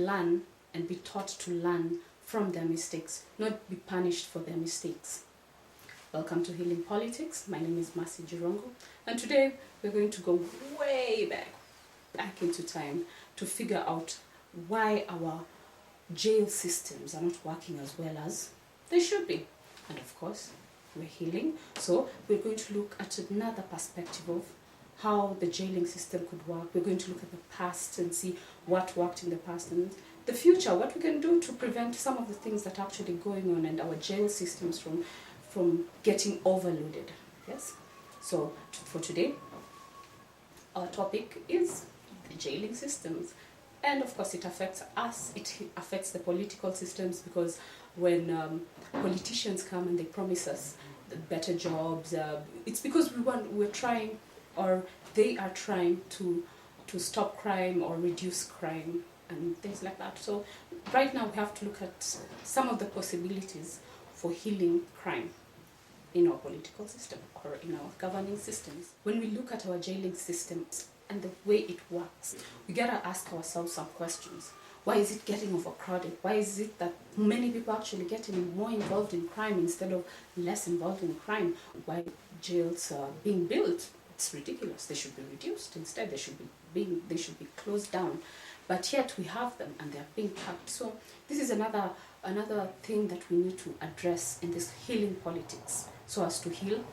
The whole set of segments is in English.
learn and be taught to learn from their mistakes, not be punished for their mistakes. Welcome to Healing Politics. My name is Jirongo, and today we're going to go way back into time to figure out why our jail systems are not working as well as they should be. And of course, we're healing, so we're going to look at another perspective of how the jailing system could work. We're going to look at the past and see what worked in the past, and the future, what we can do to prevent some of the things that are actually going on and our jail systems from getting overloaded. Yes. So for today, our topic is the jailing systems. And of course it affects us, it affects the political systems, because when politicians come and they promise us better jobs, it's because we're trying, or they are trying to stop crime or reduce crime and things like that. So right now we have to look at some of the possibilities for healing crime in our political system or in our governing systems. When we look at our jailing systems and the way it works, we gotta ask ourselves some questions. Why is it getting overcrowded? Why is it that many people actually getting more involved in crime instead of less involved in crime? Why jails are being built? It's ridiculous. They should be reduced. Instead, they should be closed down. But yet we have them and they are being packed. So this is another thing that we need to address in this healing politics, so as to heal,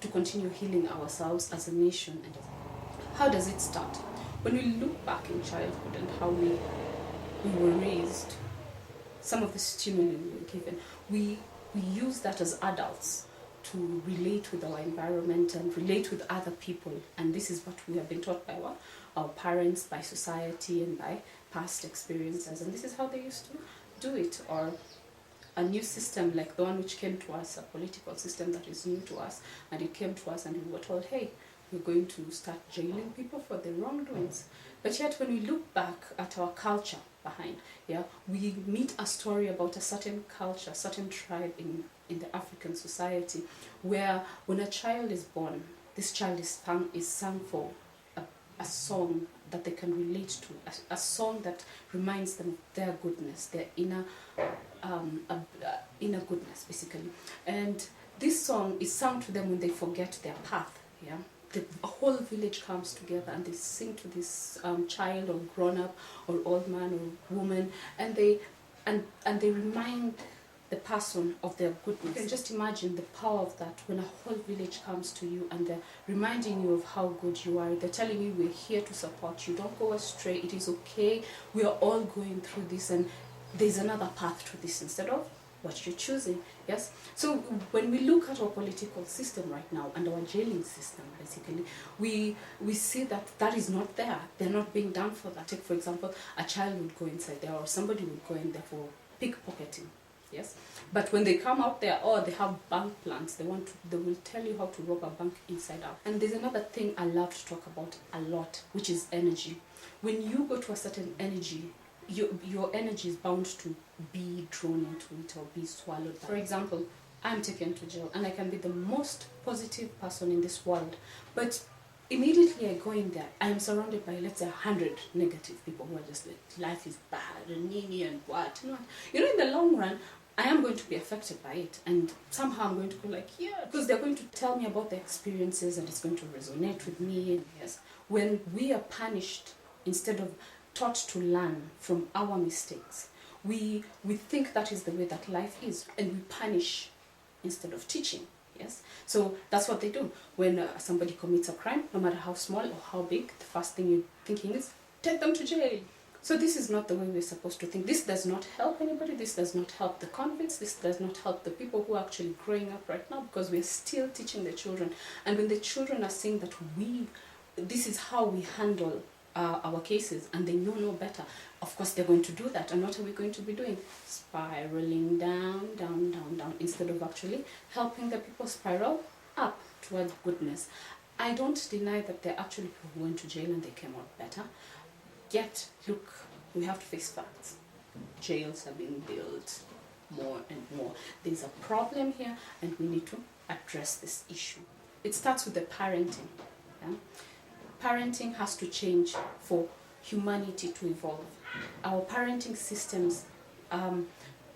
to continue healing ourselves as a nation. And how does it start? When we look back in childhood and how we were raised, some of the stimuli we were given, we use that as adults to relate with our environment and relate with other people. And this is what we have been taught by our parents, by society, and by past experiences. And this is how they used to do it. Or a new system like the one which came to us, a political system that is new to us, and it came to us and we were told, hey, we're going to start jailing people for their wrongdoings. But yet when we look back at our culture behind, we meet a story about a certain culture, a certain tribe in the African society, where when a child is born, this child is sung for a song that they can relate to, a song that reminds them of their goodness, their inner goodness, basically. And this song is sung to them when they forget their path. The whole village comes together and they sing to this child or grown-up or old man or woman, and they remind the person of their goodness. You can just imagine the power of that when a whole village comes to you and they're reminding you of how good you are. They're telling you, we're here to support you. Don't go astray. It is okay. We are all going through this, and there's another path to this instead of what you're choosing. Yes. So when we look at our political system right now and our jailing system, basically, we see that is not there. They're not being done for that. Take, for example, a child would go inside there, or somebody would go in there for pickpocketing. Yes. But when they come out there, or they have bank plans, they will tell you how to rob a bank inside out. And there's another thing I love to talk about a lot, which is energy. When you go to a certain energy, your energy is bound to be drawn into it or be swallowed. For example, I'm taken to jail and I can be the most positive person in this world, but immediately I go in there, I am surrounded by, let's say, 100 negative people who are just like, life is bad and nini and what. In the long run, I am going to be affected by it, and somehow I'm going to go like, because they're going to tell me about their experiences and it's going to resonate with me. And yes, when we are punished instead of taught to learn from our mistakes, we think that is the way that life is, and we punish instead of teaching. Yes, so that's what they do. When somebody commits a crime, no matter how small or how big, the first thing you're thinking is, take them to jail. So this is not the way we're supposed to think. This does not help anybody. This does not help the convicts. This does not help the people who are actually growing up right now, because we're still teaching the children. And when the children are saying that this is how we handle our cases, and they know no better, of course they're going to do that. And what are we going to be doing? Spiraling down, down, down, down, instead of actually helping the people spiral up towards goodness. I don't deny that there are actually people who went to jail and they came out better. Yet, look, we have to face facts. Jails are being built more and more. There's a problem here, and we need to address this issue. It starts with the parenting. Parenting has to change for humanity to evolve. our parenting systems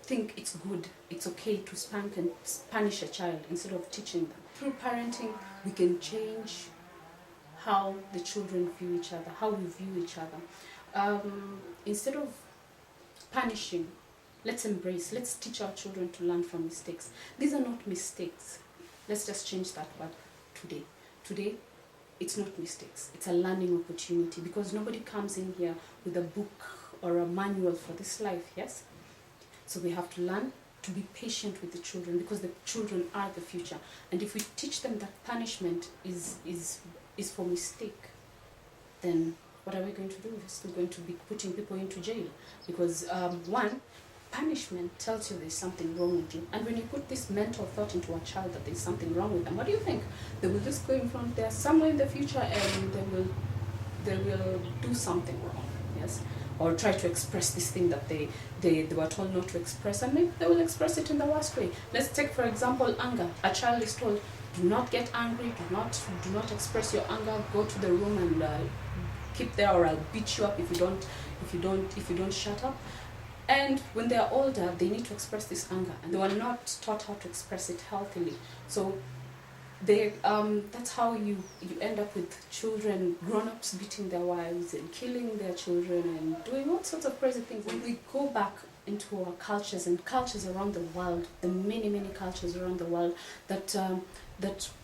think it's good, it's okay to spank and punish a child instead of teaching them. Through parenting, we can change how the children view each other, how we view each other. Instead of punishing, let's embrace, let's teach our children to learn from mistakes. These are not mistakes. Let's just change that word today. Today, it's not mistakes. It's a learning opportunity, because nobody comes in here with a book or a manual for this life, yes? So we have to learn to be patient with the children, because the children are the future. And if we teach them that punishment is for mistake, then what are we going to do? We're still going to be putting people into jail, because one, punishment tells you there's something wrong with you. And when you put this mental thought into a child that there's something wrong with them, what do you think? They will just go in front there somewhere in the future and they will do something wrong, yes? Or try to express this thing that they were told not to express, and maybe they will express it in the worst way. Let's take, for example, anger. A child is told, do not get angry, do not express your anger, go to the room and keep there, or I'll beat you up if you don't shut up. And when they are older, they need to express this anger, and they were not taught how to express it healthily. So that's how you end up with children, grown-ups beating their wives and killing their children and doing all sorts of crazy things. When we go back into our cultures and cultures around the world, the many cultures around the world that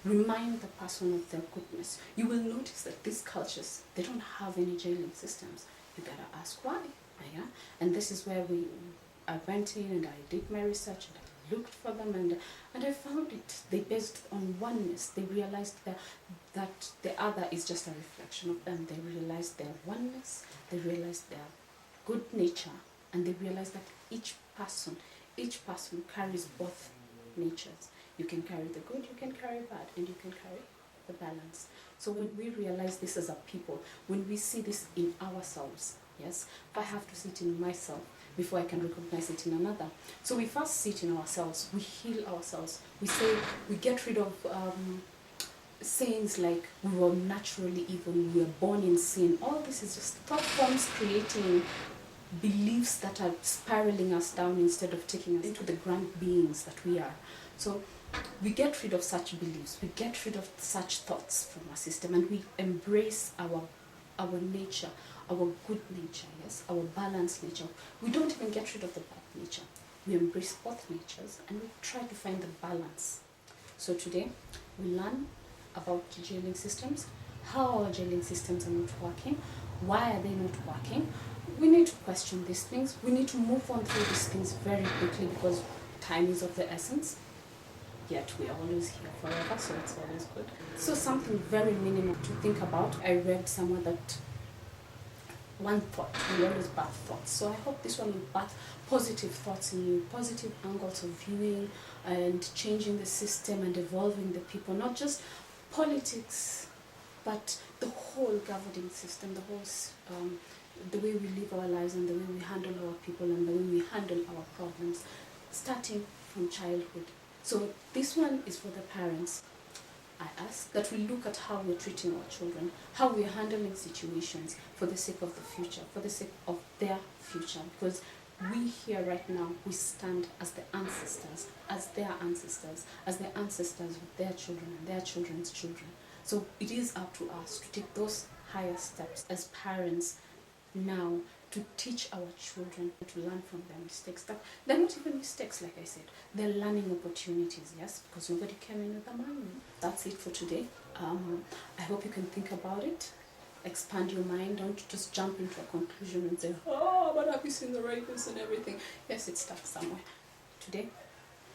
remind the person of their goodness, you will notice that these cultures, they don't have any jailing systems. You gotta ask why. Yeah? And this is where I went in and I did my research and I looked for them, and I found it. They based on oneness. They realized that the other is just a reflection of them. They realized their oneness, they realized their good nature, and they realized that each person carries both natures. You can carry the good, you can carry bad, and you can carry the balance. So when we realize this as a people, when we see this in ourselves, yes, I have to see it in myself before I can recognize it in another. So we first see it in ourselves, we heal ourselves. We get rid of sayings like we were naturally evil, we were born in sin. All this is just thought forms creating beliefs that are spiraling us down instead of taking us into the grand beings that we are. So we get rid of such beliefs, we get rid of such thoughts from our system, and we embrace our nature, our good nature, yes, our balanced nature. We don't even get rid of the bad nature. We embrace both natures and we try to find the balance. So today we learn about jailing systems, how our jailing systems are not working, why are they not working. We need to question these things. We need to move on through these things very quickly, because time is of the essence. Yet we are always here forever, so it's always good. So something very minimal to think about. I read somewhere that one thought will always birth thoughts. So I hope this one will birth positive thoughts in you, positive angles of viewing and changing the system and evolving the people, not just politics, but the whole governing system, the whole the way we live our lives and the way we handle our people and the way we handle our problems, starting from childhood. So this one is for the parents. I ask that we look at how we're treating our children, how we're handling situations for the sake of the future, for the sake of their future. Because we here right now, we stand as the ancestors, as their ancestors, as the ancestors of their children and their children's children. So it is up to us to take those higher steps as parents now, to teach our children to learn from their mistakes. That they're not even mistakes, like I said. They're learning opportunities, yes, because nobody came in with a manual. That's it for today. I hope you can think about it, expand your mind. Don't just jump into a conclusion and say, oh, but have you seen the rapists and everything? Yes, it starts somewhere. Today,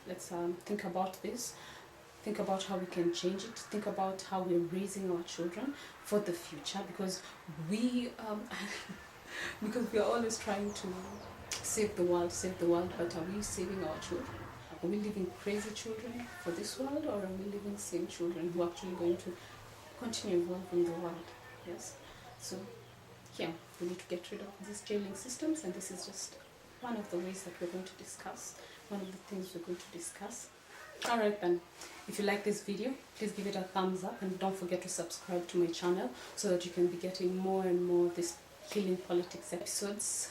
let's think about this. Think about how we can change it. Think about how we're raising our children for the future, because we we are always trying to save the world, but are we saving our children? Are we living crazy children for this world, or are we living sane children who are actually going to continue evolving the world? Yes. So yeah, we need to get rid of these jailing systems, and this is just one of the ways that we're going to discuss, one of the things we're going to discuss. Alright then, if you like this video, please give it a thumbs up, and don't forget to subscribe to my channel so that you can be getting more and more of these Healing Politics episodes.